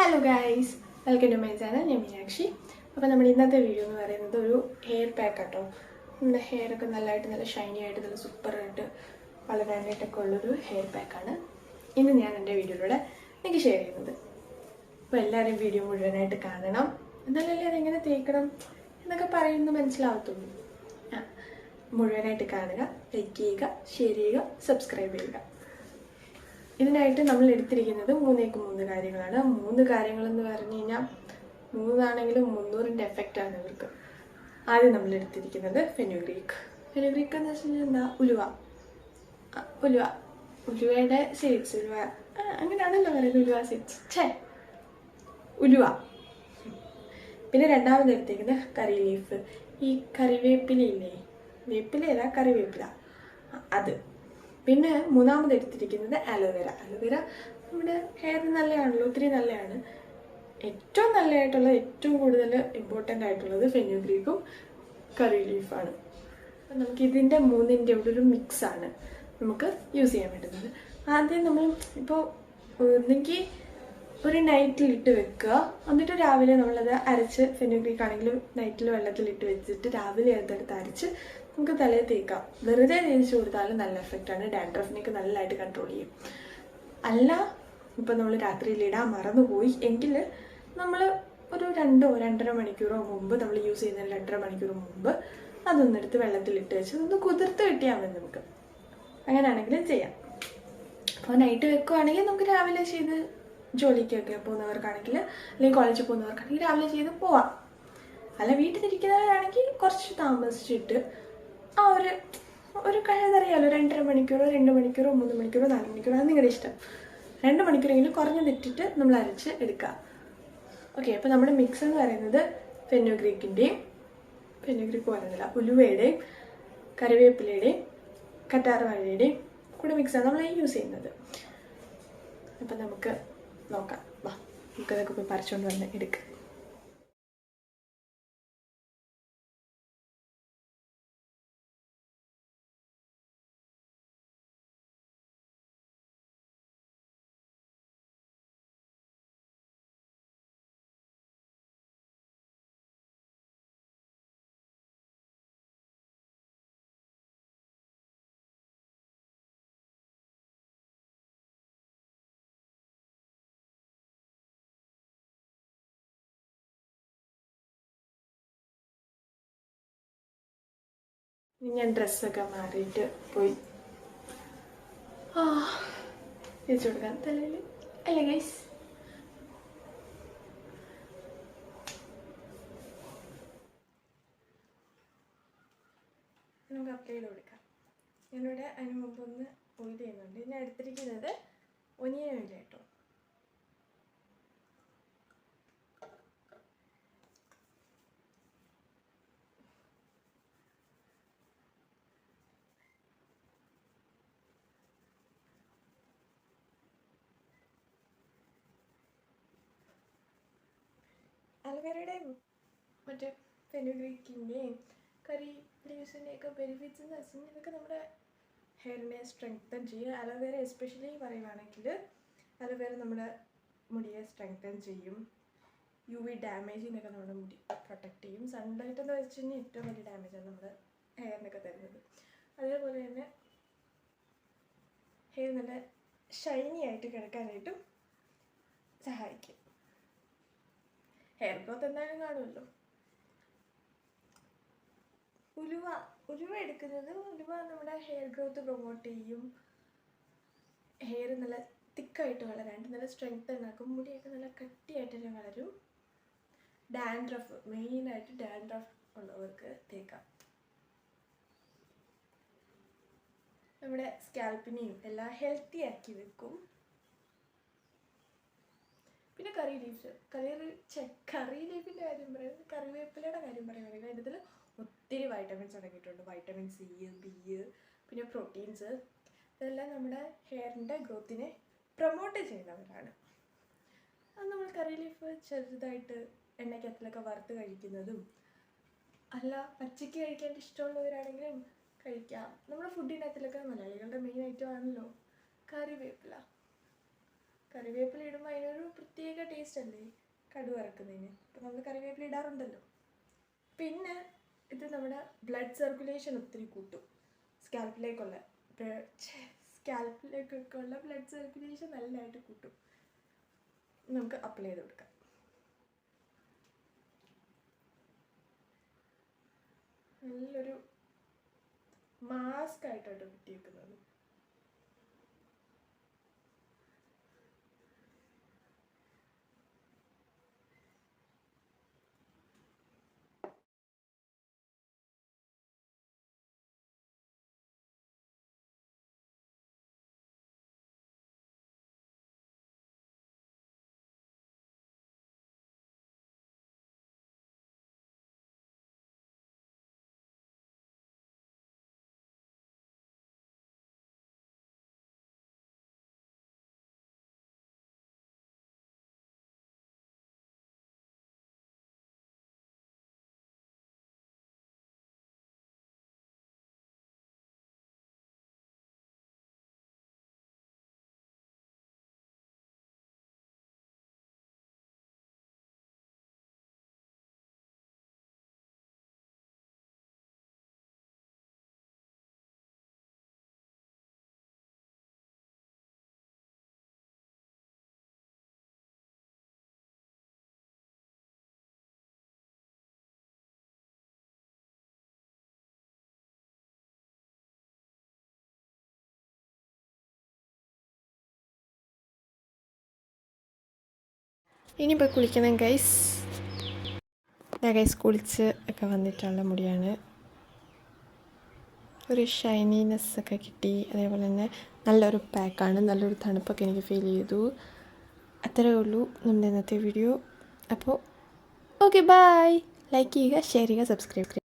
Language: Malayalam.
Hello guys, welcome to my channel. ഞാൻ മീനാക്ഷി. അപ്പോൾ നമ്മൾ ഇന്നത്തെ വീഡിയോ എന്ന് പറയുന്നത് ഒരു ഹെയർ പാക്ക് കേട്ടോ. നമ്മുടെ ഹെയറൊക്കെ നല്ല ഷൈനി ആയിട്ട് നല്ല സൂപ്പറായിട്ട് വളരാനായിട്ടൊക്കെ ഉള്ളൊരു ഹെയർ പാക്കാണ് ഇന്ന് ഞാൻ എൻ്റെ വീഡിയോയിലൂടെ എനിക്ക് ഷെയർ ചെയ്യുന്നത്. അപ്പോൾ എല്ലാവരും വീഡിയോ മുഴുവനായിട്ട് കാണണം, എന്നാലല്ലേ അതെങ്ങനെ തേക്കണം എന്നൊക്കെ പറയുന്നത് മനസ്സിലാവത്തുള്ളൂ. മുഴുവനായിട്ട് കാണുക, ലൈക്ക് ചെയ്യുക, ഷെയർ ചെയ്യുക, സബ്സ്ക്രൈബ് ചെയ്യുക. ഇതിനായിട്ട് നമ്മൾ എടുത്തിരിക്കുന്നത് 3 കാര്യങ്ങളാണ്. 3 കാര്യങ്ങളെന്ന് പറഞ്ഞു കഴിഞ്ഞാൽ 3ആണെങ്കിലും 300ൻ്റെ എഫക്റ്റാണ് ഇവർക്ക്. ആദ്യം നമ്മൾ എടുത്തിരിക്കുന്നത് ഫെനുഗ്രീക്ക് എന്ന് വെച്ച് കഴിഞ്ഞാൽ എന്താ, ഉലുവയുടെ സീഡ്സ്, ഉലുവ അങ്ങനെയാണല്ലോ പറയുന്നത്, ഉലുവ സീഡ്സ് ഉലുവ. പിന്നെ രണ്ടാമത് എടുത്തിരിക്കുന്നത് കറി ലീഫ്, ഈ കറിവേപ്പിലയില്ലേ, വേപ്പിലയല്ല കറിവേപ്പില, അത്. പിന്നെ മൂന്നാമത് എടുത്തിരിക്കുന്നത് അലോവേര. അലോവേര നമ്മുടെ ഹെയറിന് നല്ലതാണല്ലോ, ഒത്തിരി നല്ലതാണ്. ഏറ്റവും നല്ലതായിട്ടുള്ള, ഏറ്റവും കൂടുതൽ ഇമ്പോർട്ടൻ്റ് ആയിട്ടുള്ളത് ഫെനുഗ്രീക്കും കറി ലീഫാണ്. അപ്പം നമുക്ക് ഇതിൻ്റെ 3ൻ്റെ ഒരു മിക്സാണ് നമുക്ക് യൂസ് ചെയ്യാൻ പറ്റുന്നത്. ആദ്യം നമ്മൾ ഇപ്പോൾ ഒന്നെങ്കിൽ ഒരു നൈറ്റിലിട്ട് വെക്കുക, എന്നിട്ട് രാവിലെ നമ്മളത് അരച്ച്, ഫെനുഗ്രീക്ക് ആണെങ്കിലും നൈറ്റിൽ വെള്ളത്തിലിട്ട് വെച്ചിട്ട് രാവിലെ എടുത്തെടുത്ത് അരച്ച് നമുക്ക് തലയിൽ തേക്കാം. വെറുതെ തേച്ച് കൊടുത്താലും നല്ല എഫക്റ്റാണ്. ഡാൻഡ്രഫിനൊക്കെ നല്ലതായിട്ട് കൺട്രോൾ ചെയ്യും. അല്ല, ഇപ്പം നമ്മൾ രാത്രിയിൽ ഇടാൻ മറന്നുപോയി എങ്കിൽ നമ്മൾ ഒരു 2-2.5 മണിക്കൂറോ മുമ്പ്, നമ്മൾ യൂസ് ചെയ്യുന്നതിന് 2.5 മണിക്കൂർ മുമ്പ് അതൊന്നെടുത്ത് വെള്ളത്തിലിട്ട് വെച്ച് ഒന്ന് കുതിർത്ത് കിട്ടിയാൽ മതി നമുക്ക്. അങ്ങനെയാണെങ്കിലും ചെയ്യാം. അപ്പോൾ നൈറ്റ് വെക്കുകയാണെങ്കിൽ നമുക്ക് രാവിലെ ചെയ്ത് ജോലിക്കൊക്കെ പോകുന്നവർക്കാണെങ്കിൽ, അല്ലെങ്കിൽ കോളേജിൽ പോകുന്നവർക്കാണെങ്കിൽ രാവിലെ ചെയ്ത് പോവാം. അല്ല, വീട്ടിലിരിക്കുന്നവരാണെങ്കിൽ കുറച്ച് താമസിച്ചിട്ട് ആ ഒരു കഴിവതറിയാമല്ലോ, 2.5 മണിക്കൂറോ 2 മണിക്കൂറോ 3 മണിക്കൂറോ 4 മണിക്കൂറോ, അത് നിങ്ങളുടെ ഇഷ്ടം. 2 മണിക്കൂറെങ്കിലും കുറഞ്ഞതിട്ടിട്ട് നമ്മൾ അരച്ച് എടുക്കുക. ഓക്കെ, അപ്പോൾ നമ്മുടെ മിക്സ് എന്ന് പറയുന്നത് ഫെനുഗ്രീക്ക് പറയുന്നില്ല, ഉലുവയുടെയും കറിവേപ്പിലയുടെയും കറ്റാർവാഴയുടെയും കൂടെ മിക്സാണ് നമ്മൾ യൂസ് ചെയ്യുന്നത്. അപ്പം നമുക്ക് നോക്കാം, വാ നമുക്കതൊക്കെ പോയി പറിച്ചുകൊണ്ട് വന്ന് എടുക്കാം. ഞാൻ ഡ്രസ്സൊക്കെ മാറിയിട്ട് പോയി തേച്ച് കൊടുക്കാം തലയിൽ. അല്ലേ ഗൈസ്? നമുക്ക് അപ്ലൈ ചെയ്ത് കൊടുക്കാം. ഞാനിവിടെ അതിന് മുമ്പ് ഒന്ന് ഓയിൽ ചെയ്യുന്നുണ്ട്. ഞാൻ എടുത്തിരിക്കുന്നത് ഒനിയൻ ഓയിൽ കേട്ടോ. അലോവേരയുടെയും മറ്റേ ഫെനുഗ്രീക്കിൻ്റെയും കറി ലീവ്സിൻ്റെയൊക്കെ ബെനിഫിറ്റ്സ് എന്ന് വെച്ചാൽ ഇതൊക്കെ നമ്മുടെ ഹെയറിനെ സ്ട്രെങ്തൻ ചെയ്യും. അലോവേര എസ്പെഷ്യലി പറയുവാണെങ്കിൽ അലോവേര നമ്മുടെ മുടിയെ സ്ട്രെങ്തൻ ചെയ്യും. UV ഡാമേജിൽ നിന്നൊക്കെ നമ്മുടെ മുടി പ്രൊട്ടക്റ്റ് ചെയ്യും. സൺലൈറ്റ് എന്ന് വെച്ച് കഴിഞ്ഞാൽ ഏറ്റവും വലിയ ഡാമേജാണ് നമ്മുടെ ഹെയറിനൊക്കെ തരുന്നത്. അതേപോലെ തന്നെ ഹെയർ നല്ല ഷൈനി ആയിട്ട് കിടക്കാനായിട്ടും സഹായിക്കും. ഹെയർ ഗ്രോത്ത് എന്തായാലും കാണുമല്ലോ. ഉലുവ എടുക്കുന്നത്, ഉലുവ നമ്മുടെ ഹെയർ ഗ്രോത്ത് പ്രൊമോട്ട് ചെയ്യും. ഹെയർ നല്ല തിക്കായിട്ട് വളരാണ്ട് നല്ല സ്ട്രെങ്ത് ഉണ്ടാക്കും. മുടിയൊക്കെ നല്ല കട്ടിയായിട്ട് തന്നെ വളരും. മെയിനായിട്ട് ഡാൻഡ്രഫ് ഉള്ളവർക്ക് തേക്കാം. നമ്മുടെ സ്കാൽപ്പിനെയും എല്ലാം ഹെൽത്തി ആക്കി വെക്കും. പിന്നെ കറി ലീഫിൻ്റെ കാര്യം പറയുന്നത്, കറിവേപ്പിലയുടെ കാര്യം പറയുകയാണെങ്കിൽ അതിൽ ഒത്തിരി വൈറ്റമിൻസ് അടങ്ങിയിട്ടുണ്ട്. വൈറ്റമിൻ C, B, പിന്നെ പ്രോട്ടീൻസ്, ഇതെല്ലാം നമ്മുടെ ഹെയറിൻ്റെ ഗ്രോത്തിനെ പ്രൊമോട്ട് ചെയ്യുന്നവരാണ്. അത് നമ്മൾ കറി ലീഫ് ചെറുതായിട്ട് എണ്ണയ്ക്കകത്തിലൊക്കെ വറുത്ത് കഴിക്കുന്നതും, അല്ല പച്ചയ്ക്ക് കഴിക്കാൻ ഇഷ്ടമുള്ളവരാണെങ്കിലും കഴിക്കാം. നമ്മുടെ ഫുഡിനകത്തിലൊക്കെ മലയാളികളുടെ മെയിൻ ഐറ്റം ആണല്ലോ കറിവേപ്പില. കറിവേപ്പില ഇടുമ്പോൾ അതിനൊരു പ്രത്യേക ടേസ്റ്റ് ടേസ്റ്റ് അല്ലേ കടുക് വറക്കുന്നതിന്. അപ്പോൾ നമ്മൾ കറിവേപ്പില ഇടാറുണ്ടല്ലോ. പിന്നെ ഇത് നമ്മുടെ ബ്ലഡ് സർക്കുലേഷൻ ഒത്തിരി കൂട്ടും. സ്കാൽപ്പിലേക്കുള്ള ബ്ലഡ് സർക്കുലേഷൻ നല്ലതായിട്ട് കൂട്ടും. നമുക്ക് അപ്ലൈ ചെയ്ത് കൊടുക്കാം. നല്ലൊരു മാസ്ക് ആയിട്ടാണ് കിട്ടിയിരിക്കുന്നത്. ഇനി പോയി കുളിക്കണം ഗൈസ്. ഗൈസ് കുളിച്ച് ഒക്കെ വന്നിട്ടുള്ള മുടിയാണ്. ഒരു ഷൈനിനെസ് ഒക്കെ കിട്ടി. അതേപോലെ തന്നെ നല്ലൊരു പാക്കാണ്. നല്ലൊരു തണുപ്പൊക്കെ എനിക്ക് ഫീൽ ചെയ്തു. അത്രയേ ഉള്ളൂ നമ്മുടെ ഇന്നത്തെ വീഡിയോ. അപ്പോൾ ഓക്കെ ബൈ. ലൈക്ക് ചെയ്യുക, ഷെയർ ചെയ്യുക, സബ്സ്ക്രൈബ് ചെയ്യുക.